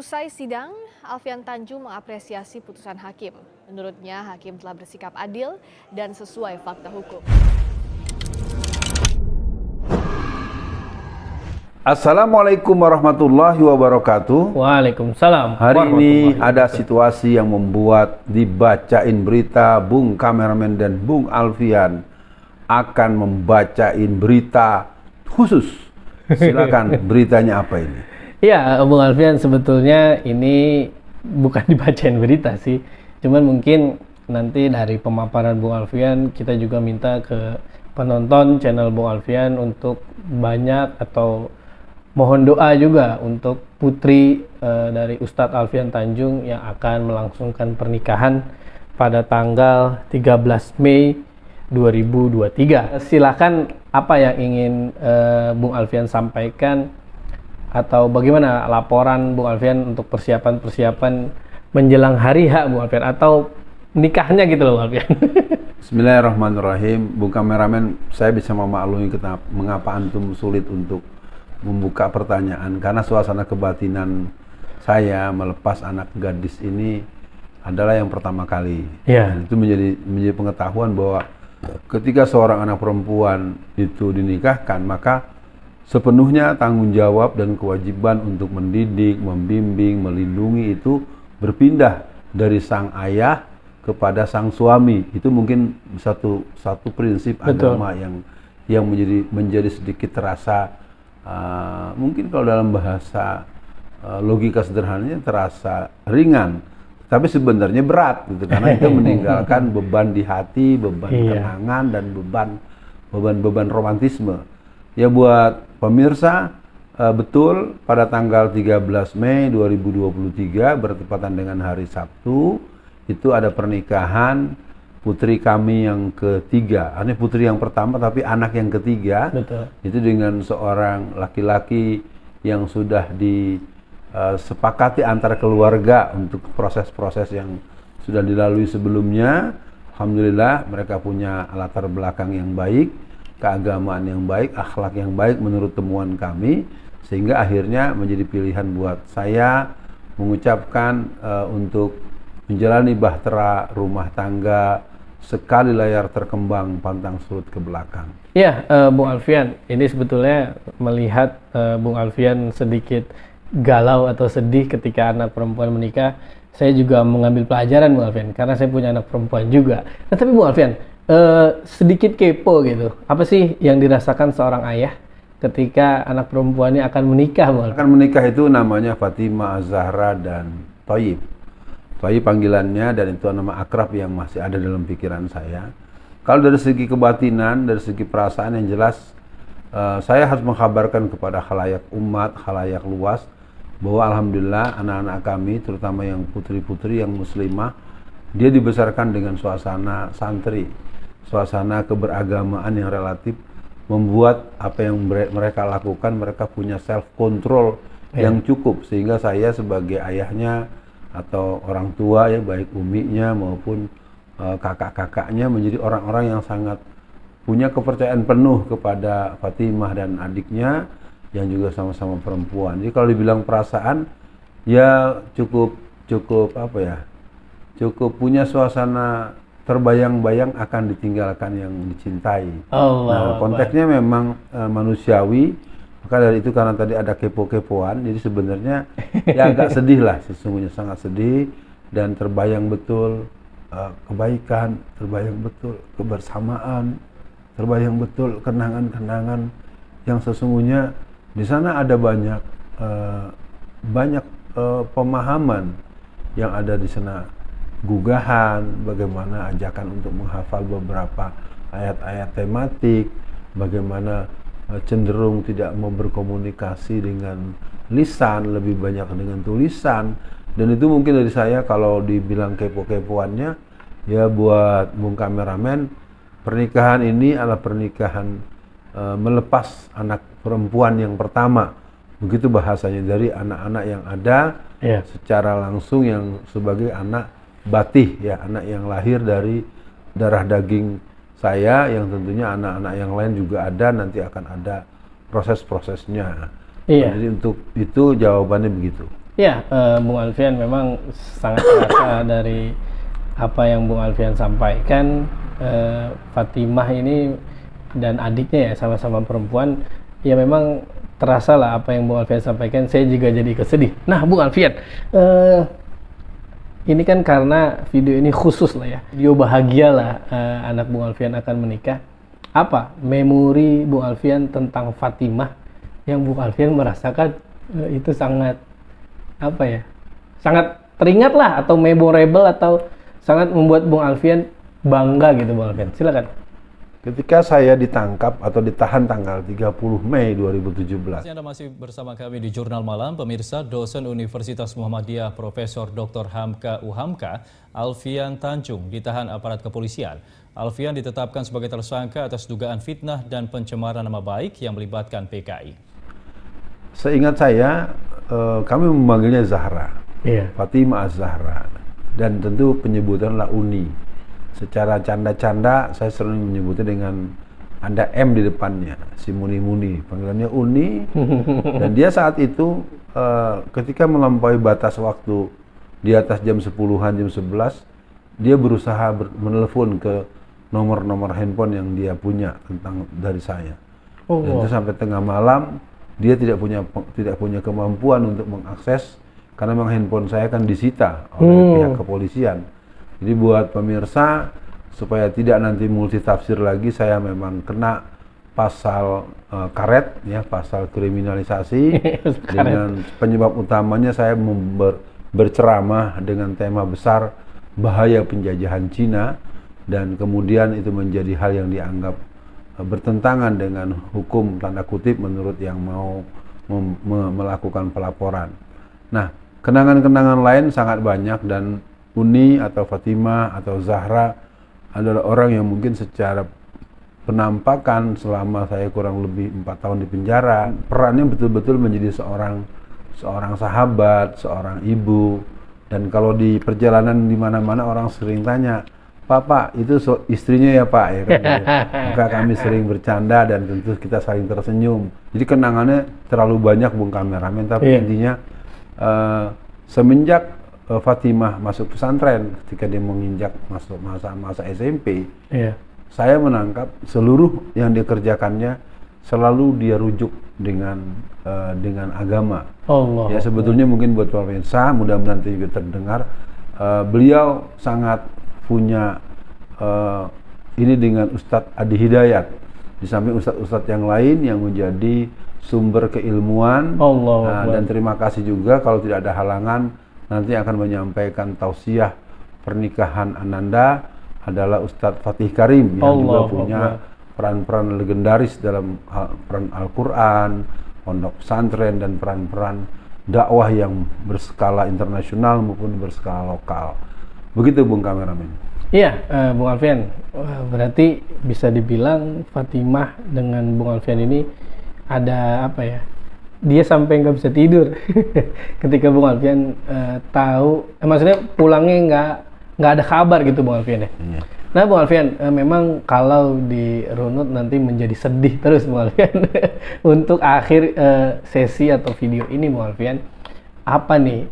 Usai sidang, Alfian Tanjung mengapresiasi putusan hakim. Menurutnya, hakim telah bersikap adil dan sesuai fakta hukum. Assalamualaikum warahmatullahi wabarakatuh. Waalaikumsalam. Hari ini ada situasi yang membuat dibacain berita Bung Kameramen dan Bung Alfian akan membacain berita khusus. Silakan, beritanya apa ini? Iya, Bung Alfian, sebetulnya ini bukan dibacain berita sih. Cuman mungkin nanti dari pemaparan Bung Alfian kita juga minta ke penonton channel Bung Alfian untuk banyak atau mohon doa juga untuk putri dari Ustadz Alfian Tanjung yang akan melangsungkan pernikahan pada tanggal 13 Mei 2023. Silakan apa yang ingin Bung Alfian sampaikan atau bagaimana laporan Bung Alfian untuk persiapan menjelang hari H Bung Alfian atau nikahnya gitu loh Bung Alfian. Bismillahirrahmanirrahim. Bung Kameramen, saya bisa memaklumi mengapa antum sulit untuk membuka pertanyaan, karena suasana kebatinan saya melepas anak gadis ini adalah yang pertama kali. Dan itu menjadi pengetahuan bahwa ketika seorang anak perempuan itu dinikahkan, maka sepenuhnya tanggung jawab dan kewajiban untuk mendidik, membimbing, melindungi itu berpindah dari sang ayah kepada sang suami. Itu mungkin satu prinsip agama yang menjadi sedikit terasa mungkin kalau dalam bahasa logika sederhananya terasa ringan, tapi sebenarnya berat gitu, karena itu meninggalkan beban di hati, beban kenangan dan beban romantisme. Ya, buat pemirsa, betul pada tanggal 13 Mei 2023 bertepatan dengan hari Sabtu itu ada pernikahan putri kami yang ketiga. Ini putri yang pertama tapi anak yang ketiga. Betul. Itu dengan seorang laki-laki yang sudah disepakati antar keluarga untuk proses-proses yang sudah dilalui sebelumnya. Alhamdulillah mereka punya latar belakang yang baik, keagamaan yang baik, akhlak yang baik menurut temuan kami, sehingga akhirnya menjadi pilihan buat saya mengucapkan untuk menjalani bahtera rumah tangga sekali layar terkembang pantang surut ke belakang. Iya, Bung Alfian, ini sebetulnya melihat Bung Alfian sedikit galau atau sedih ketika anak perempuan menikah, saya juga mengambil pelajaran Bung Alfian, karena saya punya anak perempuan juga. Nah, tapi Bung Alfian, sedikit kepo gitu, apa sih yang dirasakan seorang ayah ketika anak perempuannya akan menikah? Akan menikah itu namanya Fatimah, Zahra, dan Thayyib. Thayyib panggilannya, dan itu nama akrab yang masih ada dalam pikiran saya. Kalau dari segi kebatinan, dari segi perasaan yang jelas, saya harus mengkabarkan kepada khalayak umat, khalayak luas, bahwa alhamdulillah anak-anak kami, terutama yang putri-putri yang muslimah, dia dibesarkan dengan suasana santri, suasana keberagamaan yang relatif membuat apa yang mereka lakukan, mereka punya self control yang cukup, sehingga saya sebagai ayahnya atau orang tua ya, baik uminya maupun kakak-kakaknya, menjadi orang-orang yang sangat punya kepercayaan penuh kepada Fatimah dan adiknya yang juga sama-sama perempuan. Jadi kalau dibilang perasaan ya cukup punya suasana terbayang-bayang akan ditinggalkan yang dicintai. Nah, konteksnya memang manusiawi. Maka dari itu, karena tadi ada kepo-kepoan, jadi sebenarnya ya agak sedih lah, sesungguhnya sangat sedih, dan terbayang betul kebaikan, terbayang betul kebersamaan, terbayang betul kenangan-kenangan yang sesungguhnya di sana ada banyak pemahaman yang ada di sana. Gugahan, bagaimana ajakan untuk menghafal beberapa ayat-ayat tematik, bagaimana cenderung tidak mau berkomunikasi dengan lisan, lebih banyak dengan tulisan. Dan itu mungkin dari saya, kalau dibilang kepo-kepoannya, ya buat Bung Kameramen, pernikahan ini adalah pernikahan melepas anak perempuan yang pertama, begitu bahasanya, dari anak-anak yang ada secara langsung, yang sebagai anak batih ya, anak yang lahir dari darah daging saya, yang tentunya anak-anak yang lain juga ada, nanti akan ada proses-prosesnya. Jadi untuk itu jawabannya begitu. Ya, Bung Alfian memang sangat terasa dari apa yang Bung Alfian sampaikan. Fatimah ini dan adiknya ya sama-sama perempuan, ya memang terasa lah apa yang Bung Alfian sampaikan. Saya juga jadi kesedih. Nah, Bung Alfian, ini kan karena video ini khusus lah ya, video bahagia lah, anak Bung Alfian akan menikah. Apa memori Bung Alfian tentang Fatimah yang Bung Alfian merasakan itu sangat apa ya, sangat teringat lah, atau memorable, atau sangat membuat Bung Alfian bangga gitu Bung Alfian? Silakan. Ketika saya ditangkap atau ditahan tanggal 30 Mei 2017. Anda masih bersama kami di Jurnal Malam. Pemirsa, dosen Universitas Muhammadiyah Profesor Dr. Hamka Uhamka, Alfian Tanjung, ditahan aparat kepolisian. Alfian ditetapkan sebagai tersangka atas dugaan fitnah dan pencemaran nama baik yang melibatkan PKI. Seingat saya, kami memanggilnya Zahra, Iya. Fatimah Az-Zahra, dan tentu penyebutanlah Uni. Secara canda-canda saya sering menyebutnya dengan ada M di depannya, si Muni-Muni, panggilannya Uni. Dan dia saat itu ketika melampaui batas waktu di atas jam 10-an, jam 11, dia berusaha menelepon ke nomor-nomor handphone yang dia punya dari saya. Dan itu sampai tengah malam dia tidak punya kemampuan untuk mengakses, karena memang handphone saya kan disita oleh pihak kepolisian. Jadi buat pemirsa, supaya tidak nanti multitafsir lagi, saya memang kena pasal karet ya, pasal kriminalisasi. Dengan penyebab utamanya saya berceramah dengan tema besar bahaya penjajahan Cina, dan kemudian itu menjadi hal yang dianggap bertentangan dengan hukum tanda kutip menurut yang mau melakukan pelaporan. Nah, kenangan-kenangan lain sangat banyak, dan Uni atau Fatimah atau Zahra adalah orang yang mungkin secara penampakan selama saya kurang lebih 4 tahun di penjara, perannya betul-betul menjadi seorang sahabat, seorang ibu. Dan kalau di perjalanan di mana-mana orang sering tanya, Pak, itu istrinya ya Pak, ya kan? Maka kami sering bercanda dan tentu kita saling tersenyum. Jadi kenangannya terlalu banyak Bung Kameramen, tapi intinya semenjak Fatimah masuk pesantren, ketika dia menginjak masuk masa SMP, saya menangkap seluruh yang dikerjakannya selalu dia rujuk dengan agama. Allah. Ya, sebetulnya mungkin buat pemirsa, mudah-mudahan juga terdengar, beliau sangat punya ini dengan Ustadz Adi Hidayat, di samping ustadz-ustadz yang lain yang menjadi sumber keilmuan. Dan terima kasih juga kalau tidak ada halangan nanti akan menyampaikan tausiah pernikahan Ananda adalah Ustadz Fatih Karim yang juga punya peran-peran legendaris dalam peran Al-Quran, pondok pesantren, dan peran-peran dakwah yang berskala internasional maupun berskala lokal. Begitu Bung Kameramen. Iya, Bung Alfian, berarti bisa dibilang Fatimah dengan Bung Alfian ini ada apa ya? Dia sampai nggak bisa tidur ketika Bung Alfian tahu, maksudnya pulangnya nggak ada kabar gitu Bung Alfian ya. Nah Bung Alfian, memang kalau dirunut nanti menjadi sedih terus Bung Alfian. Untuk akhir sesi atau video ini Bung Alfian, apa nih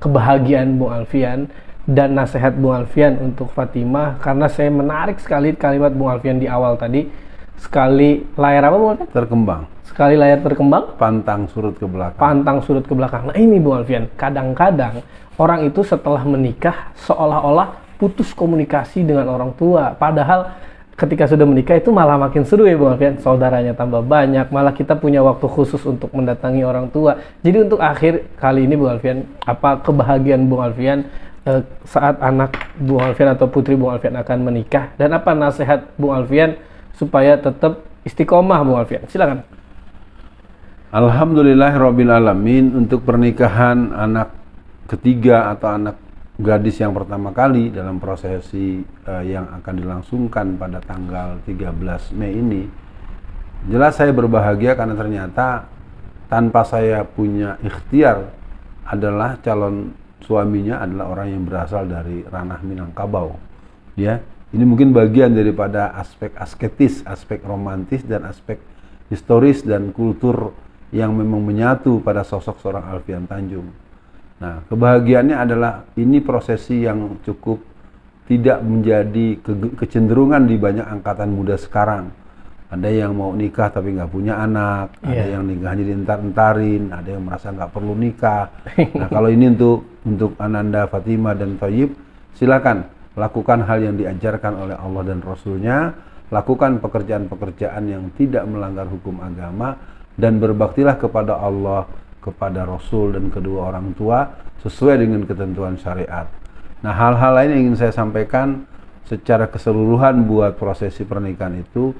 kebahagiaan Bung Alfian dan nasihat Bung Alfian untuk Fatimah? Karena saya menarik sekali kalimat Bung Alfian di awal tadi, sekali layar apa Bung Alfian? Terkembang. Sekali layar terkembang, pantang surut ke belakang. Pantang surut ke belakang. Nah ini Bung Alfian, kadang-kadang orang itu setelah menikah seolah-olah putus komunikasi dengan orang tua. Padahal ketika sudah menikah itu malah makin seru ya Bung Alfian. Saudaranya tambah banyak, malah kita punya waktu khusus untuk mendatangi orang tua. Jadi untuk akhir kali ini Bung Alfian, apa kebahagiaan Bung Alfian saat anak Bung Alfian atau putri Bung Alfian akan menikah, dan apa nasihat Bung Alfian supaya tetap istiqomah Bung Alfian? Silakan. Alhamdulillahirrabbilalamin, untuk pernikahan anak ketiga atau anak gadis yang pertama kali dalam prosesi yang akan dilangsungkan pada tanggal 13 Mei ini, jelas saya berbahagia karena ternyata tanpa saya punya ikhtiar adalah calon suaminya adalah orang yang berasal dari ranah Minangkabau. Ya, ini mungkin bagian daripada aspek asketis, aspek romantis, dan aspek historis dan kultur yang memang menyatu pada sosok seorang Alfian Tanjung. Nah, kebahagiaannya adalah ini prosesi yang cukup tidak menjadi kecenderungan di banyak angkatan muda sekarang. Ada yang mau nikah tapi nggak punya anak, ada yang nikahnya dientar-entarin, ada yang merasa nggak perlu nikah. Nah, kalau ini untuk Ananda, Fatimah, dan Thayyib, silakan lakukan hal yang diajarkan oleh Allah dan Rasulnya, lakukan pekerjaan-pekerjaan yang tidak melanggar hukum agama, dan berbaktilah kepada Allah, kepada Rasul, dan kedua orang tua sesuai dengan ketentuan syariat. Nah, hal-hal lain yang ingin saya sampaikan secara keseluruhan buat prosesi pernikahan itu,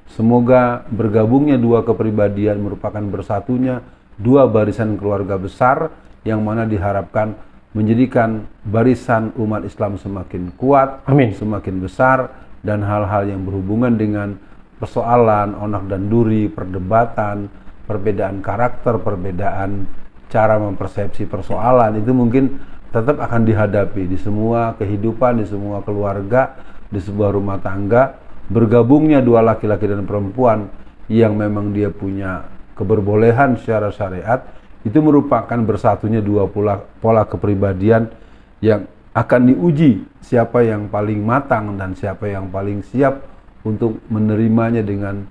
semoga bergabungnya dua kepribadian merupakan bersatunya dua barisan keluarga besar yang mana diharapkan menjadikan barisan umat Islam semakin kuat, Amin. semakin besar, dan hal-hal yang berhubungan dengan persoalan onak dan duri, perdebatan, perbedaan karakter, perbedaan cara mempersepsi persoalan itu mungkin tetap akan dihadapi di semua kehidupan, di semua keluarga, di sebuah rumah tangga. Bergabungnya dua laki-laki dan perempuan yang memang dia punya keberbolehan secara syariat, itu merupakan bersatunya dua pola kepribadian yang akan diuji siapa yang paling matang dan siapa yang paling siap untuk menerimanya dengan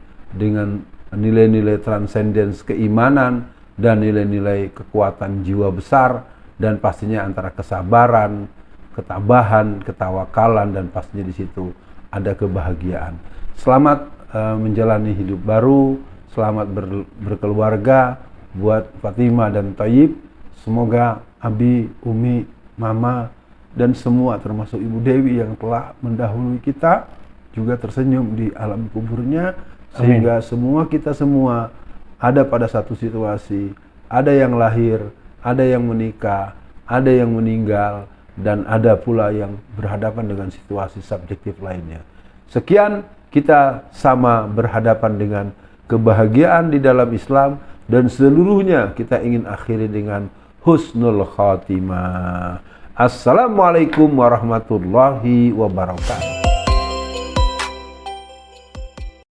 nilai-nilai transcendence keimanan dan nilai-nilai kekuatan jiwa besar, dan pastinya antara kesabaran, ketabahan, ketawakalan, dan pastinya di situ ada kebahagiaan. Selamat menjalani hidup baru, selamat berkeluarga buat Fatimah dan Thayyib. Semoga Abi, Umi, Mama, dan semua termasuk Ibu Dewi yang telah mendahului kita juga tersenyum di alam kuburnya. Sehingga kita semua ada pada satu situasi, ada yang lahir, ada yang menikah, ada yang meninggal, dan ada pula yang berhadapan dengan situasi subjektif lainnya. Sekian, kita sama berhadapan dengan kebahagiaan di dalam Islam, dan seluruhnya kita ingin akhiri dengan husnul khatimah. Assalamualaikum warahmatullahi wabarakatuh.